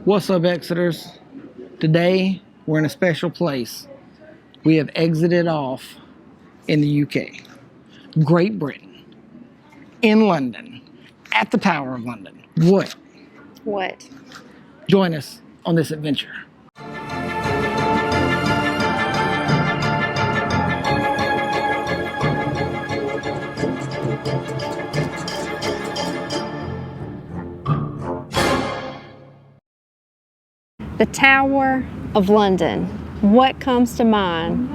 What's up, Exeters? Today, we're in a special place. We have exited off in the UK, Great Britain, in London, at the Tower of London. What? Join us on this adventure. The Tower of London. What comes to mind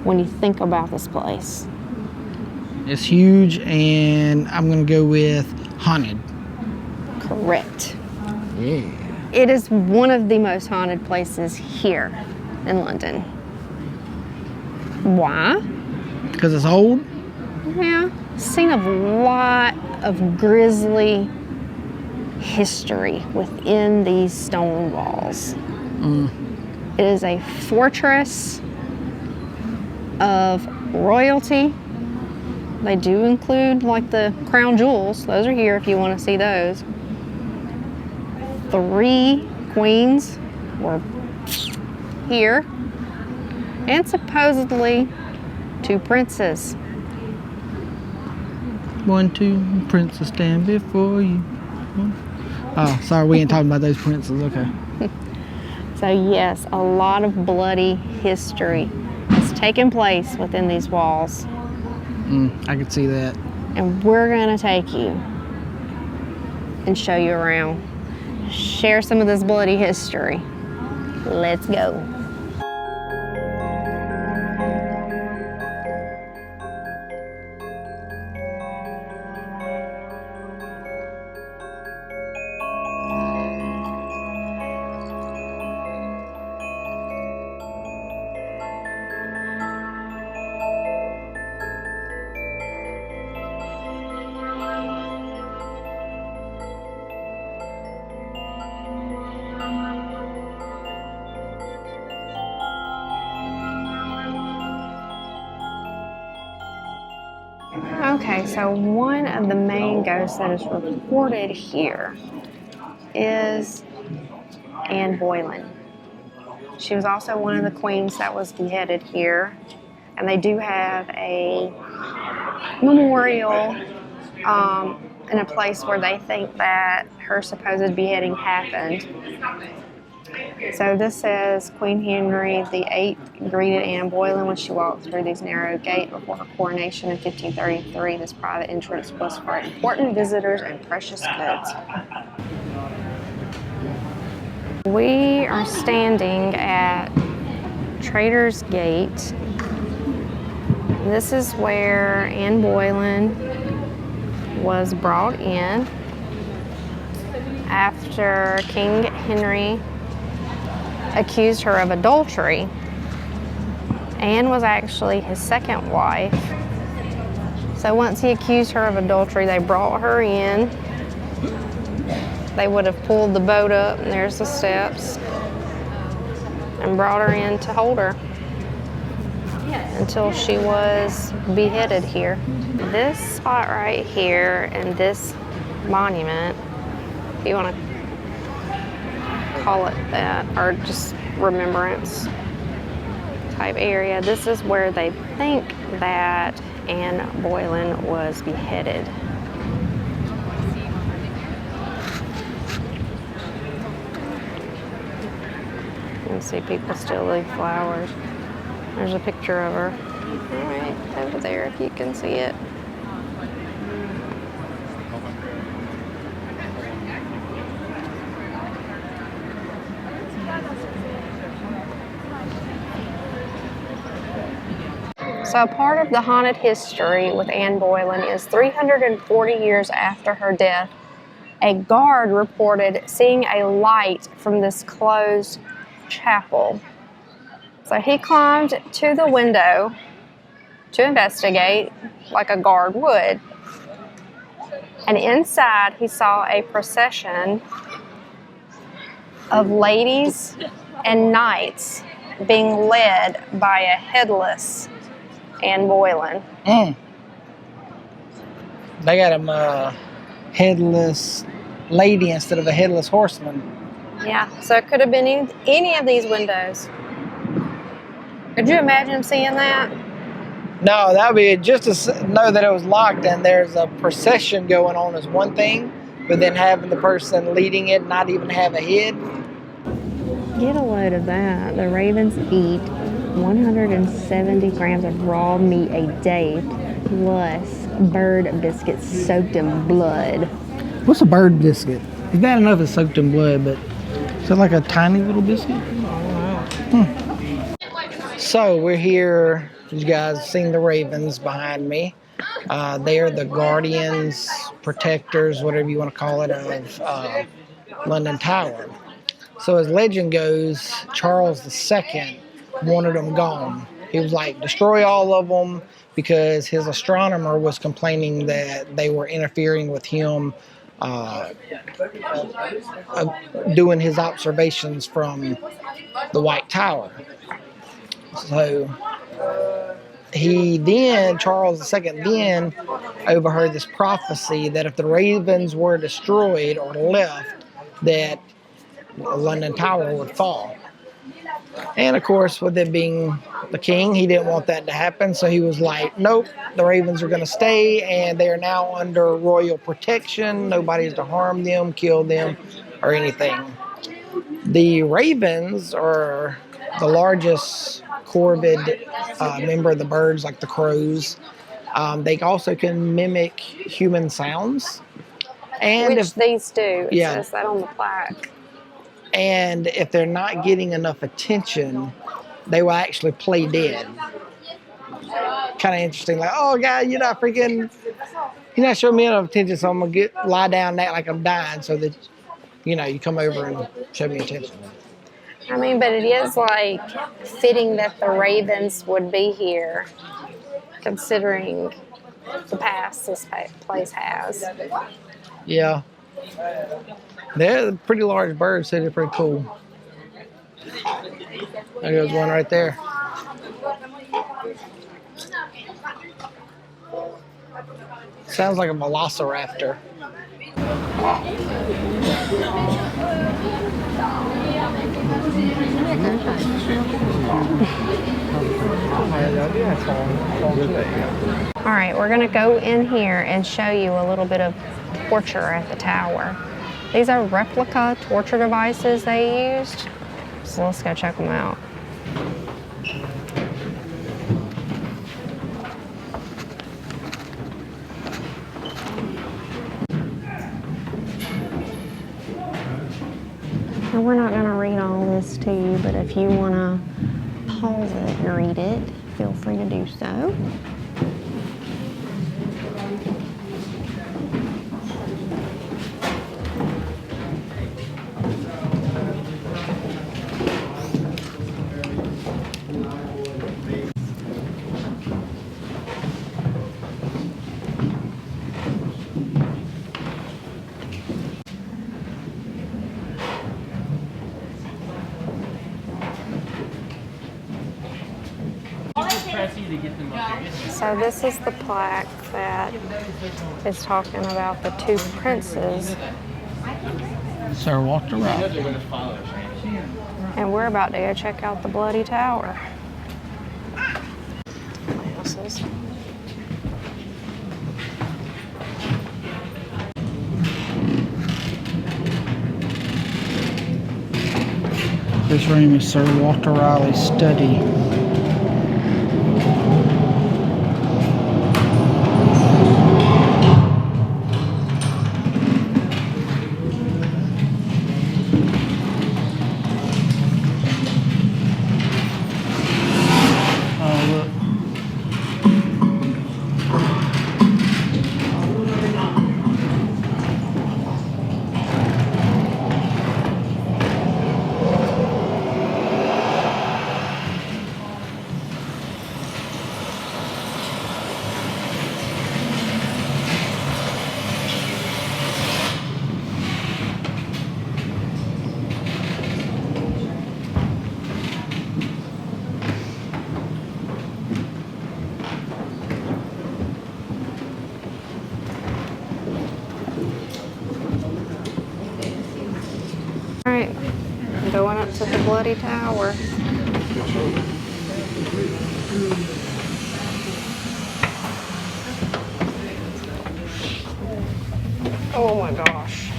when you think about this place? It's huge, and I'm gonna go with haunted. Correct. Yeah. It is one of the most haunted places here in London. Why? Because it's old? Yeah, seen a lot of grisly history within these stone walls. It is a fortress of royalty. They do include like the crown jewels. Those are here if you want to see those. 3 queens were here, and supposedly 2 princes. 1, 2, princes stand before you. Oh, sorry, we ain't talking about those princes. Okay. So yes, a lot of bloody history has taken place within these walls. I could see that. And we're gonna take you and show you around. Share some of this bloody history. Let's go. Okay, so one of the main ghosts that is reported here is Anne Boleyn. She was also one of the queens that was beheaded here, and they do have a memorial in a place where they think that her supposed beheading happened. So this says Queen Henry VIII greeted Anne Boleyn when she walked through these narrow gates before her coronation in 1533. This private entrance was for important visitors and precious goods. We are standing at Trader's Gate. This is where Anne Boleyn was brought in after King Henry accused her of adultery. Anne was actually his second wife. So once he accused her of adultery, they brought her in. They would have pulled the boat up, and there's the steps, and brought her in to hold her until she was beheaded here. This spot right here and this monument, if you want to call it that, or just remembrance type area, this is where they think that Anne Boleyn was beheaded. You can see people still leave flowers. There's a picture of her right over there if you can see it. So part of the haunted history with Anne Boleyn is 340 years after her death, a guard reported seeing a light from this closed chapel. So he climbed to the window to investigate like a guard would. And inside he saw a procession of ladies and knights being led by a headless Anne Boleyn. They got him headless lady instead of a headless horseman. Yeah, so it could have been any of these windows. Could you imagine seeing that? No, that would be just to know that it was locked and there's a procession going on is one thing, but then having the person leading it not even have a head. Get a load of that. The ravens eat 170 grams of raw meat a day, plus bird biscuits soaked in blood. What's a bird biscuit? It's bad enough it's soaked in blood, but is it like a tiny little biscuit? So we're here. You guys seen the ravens behind me. They are the guardians, protectors, whatever you want to call it, of London Tower. So as legend goes, Charles II wanted them gone. He was like, destroy all of them, because his astronomer was complaining that they were interfering with him doing his observations from the White Tower. So Charles II then overheard this prophecy that if the ravens were destroyed or left, that the London Tower would fall. And of course, with it being the king, he didn't want that to happen. So he was like, nope, the ravens are going to stay and they are now under royal protection. Nobody's to harm them, kill them, or anything. The ravens are the largest corvid member of the birds, like the crows. They also can mimic human sounds. And Which these do. It Yeah. says that on the plaque. And if they're not getting enough attention, they will actually play dead. Kind of interesting. Like, oh, God, you're not showing me enough attention, so I'm going to lie down and act like I'm dying so that, you come over and show me attention. I mean, but it is like fitting that the ravens would be here, considering the past this place has. Yeah. They're pretty large birds, so they're pretty cool. There goes one right there. Sounds like a velociraptor. All right, we're going to go in here and show you a little bit of torture at the tower. These are replica torture devices they used, so let's go check them out. Now, we're not going to read all this to you, but if you want to pause it and read it, feel free to do so. So this is the plaque that is talking about the two princes. Sir Walter Raleigh. And we're about to go check out the Bloody Tower. Glasses. This room is Sir Walter Raleigh's study. Going up to the bloody tower. Oh my gosh.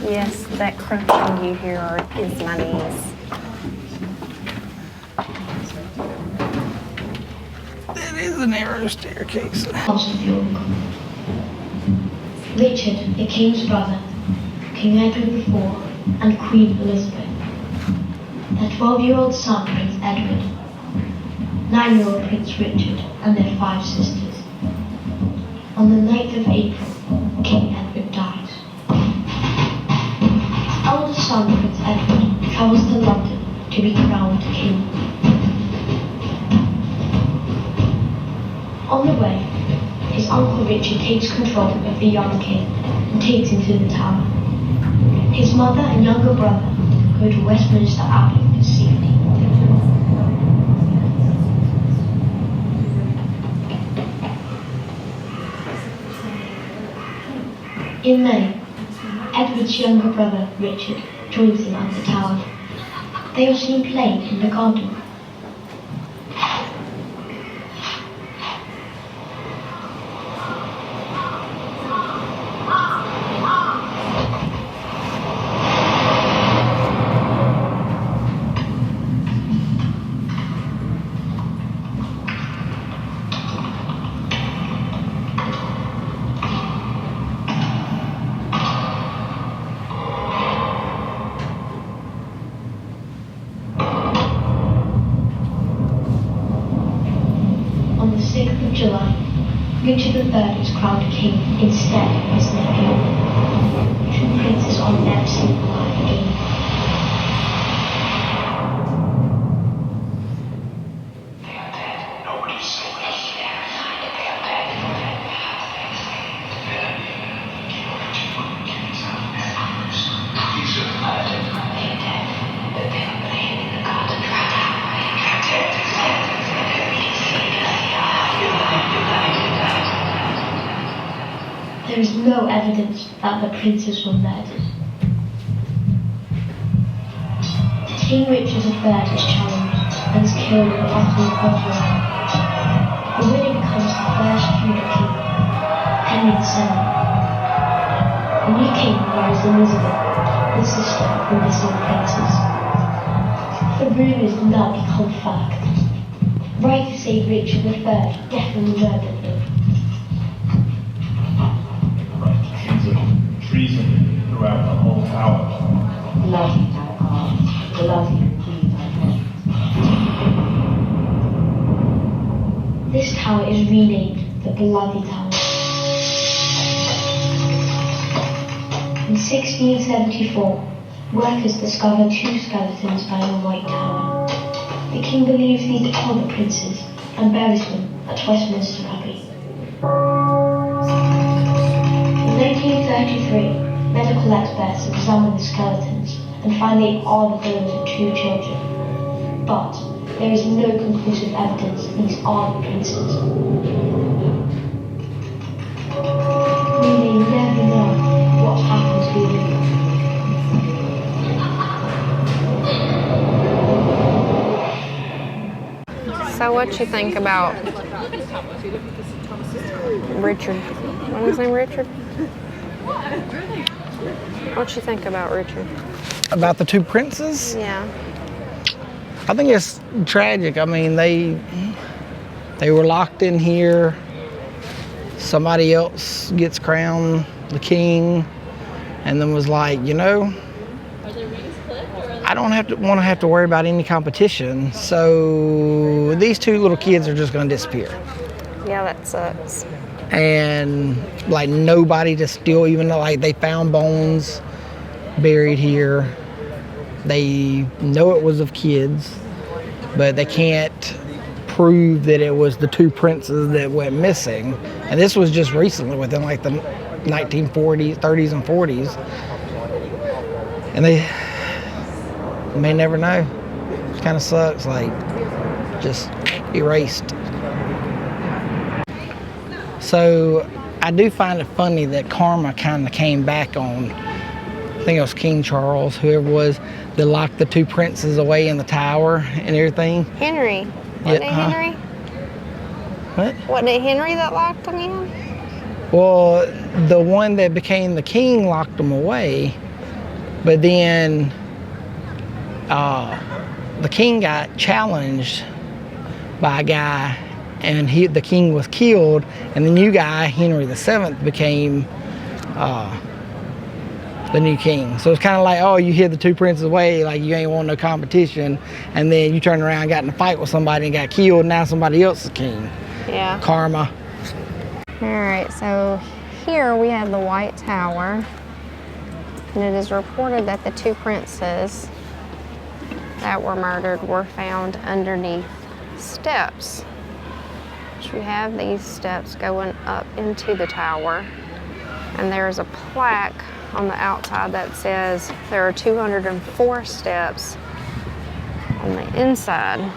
Yes, that crunching you hear is my knees. It is a narrow staircase. House of York. Richard, the king's brother, King Edward IV, and Queen Elizabeth. Their 12-year-old son, Prince Edward, 9-year-old Prince Richard, and their 5 sisters. On the 9th of April, King Edward dies. His eldest son, Prince Edward, travels to London to be crowned king. On the way, his uncle Richard takes control of the young king and takes him to the tower. His mother and younger brother go to Westminster Abbey this evening. In May, Edward's younger brother Richard joins him at the tower. They are seen playing in the garden. On the 6th of July, Richard III is crowned king instead of his nephew. Two princes are never seen alive again. They are dead. Nobody's safe. They are dead. He's alive. They are dead. But they are playing in the garden right now. There is no evidence that the princes were murdered. King Richard III is challenged and is killed in a battle of Buffalo. The winner becomes the first feudal king, Henry VII. The new king marries Elizabeth, the sister of the missing princes. The rumours now become fact. Writers say Richard III definitely murdered them. Treason throughout the whole tower. Bloody tower, bloody indeed, I know. This tower is renamed the Bloody Tower. In 1674, workers discover 2 skeletons by the White Tower. The king believes these are the princes and buries them at Westminster Abbey. In 1933, medical experts examine the skeletons and find they are the bones of 2 children. But there is no conclusive evidence these are the princes. We may never know what happened to them. So what you think about Richard? What was his name, Richard? What you think about Richard? About the 2 princes? Yeah. I think it's tragic. I mean, they were locked in here. Somebody else gets crowned the king, and then was like, you know, I don't want to have to worry about any competition. So these 2 little kids are just going to disappear. Yeah, that sucks. And like nobody to still even know, like they found bones buried here. They know it was of kids, but they can't prove that it was the 2 princes that went missing. And this was just recently, within like the 1940s, 30s and 40s. And they may never know. It kind of sucks, like just erased. So I do find it funny that karma kind of came back on I think it was King Charles, whoever it was, that locked the two princes away in the tower and everything. Henry. Wasn't it huh? Henry? What? Wasn't it Henry that locked them in? Well, the one that became the king locked them away, but then the king got challenged by a guy, and the king was killed, and the new guy, Henry VII, became the new king. So it's kind of like, oh, you hid the two princes away, like you ain't want no competition, and then you turn around and got in a fight with somebody and got killed, now somebody else is king. Yeah. Karma. All right, so here we have the White Tower, and it is reported that the two princes that were murdered were found underneath steps. So we have these steps going up into the tower, and there's a plaque on the outside that says there are 204 steps on the inside.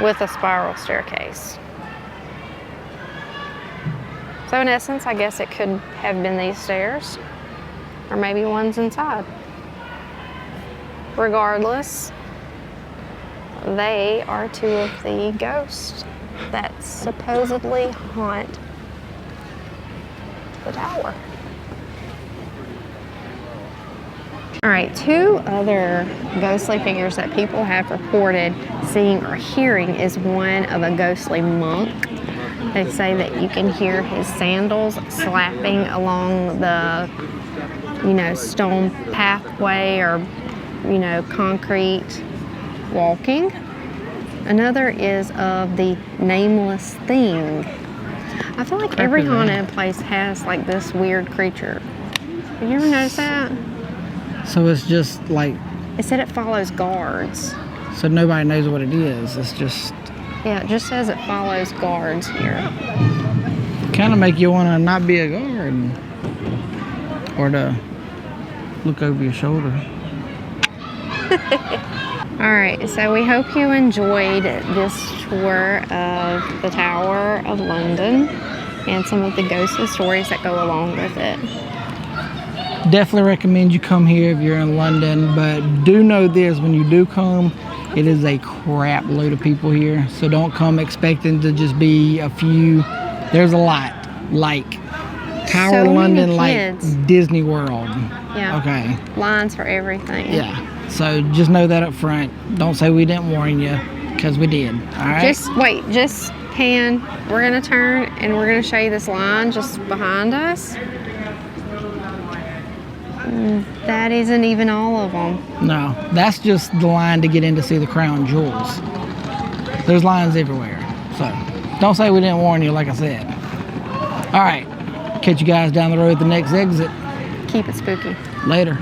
With a spiral staircase. So in essence, I guess it could have been these stairs, or maybe one's inside. Regardless, they are two of the ghosts that supposedly haunt the tower. All right, two other ghostly figures that people have reported seeing or hearing is one of a ghostly monk. They say that you can hear his sandals slapping along the, stone pathway or, concrete walking. Another is of the nameless thing. I feel like every haunted place has like this weird creature. Have you ever noticed that? So it's just like... It said it follows guards. So nobody knows what it is. It's just... Yeah, it just says it follows guards here. Kind of make you want to not be a guard. Or to look over your shoulder. All right, so we hope you enjoyed this tour of the Tower of London and some of the ghostly stories that go along with it. Definitely recommend you come here if you're in London, but do know this, when you do come, it is a crap load of people here, so don't come expecting to just be a few. There's a lot, like Tower of London, like Disney World. Yeah. Okay. Lines for everything. Yeah. So just know that up front. Don't say we didn't warn you, because we did. All right. Just pan. We're gonna turn and we're gonna show you this line just behind us. That isn't even all of them. No, that's just the line to get in to see the crown jewels. There's lines everywhere. So don't say we didn't warn you, like I said. All right. Catch you guys down the road at the next exit. Keep it spooky. Later.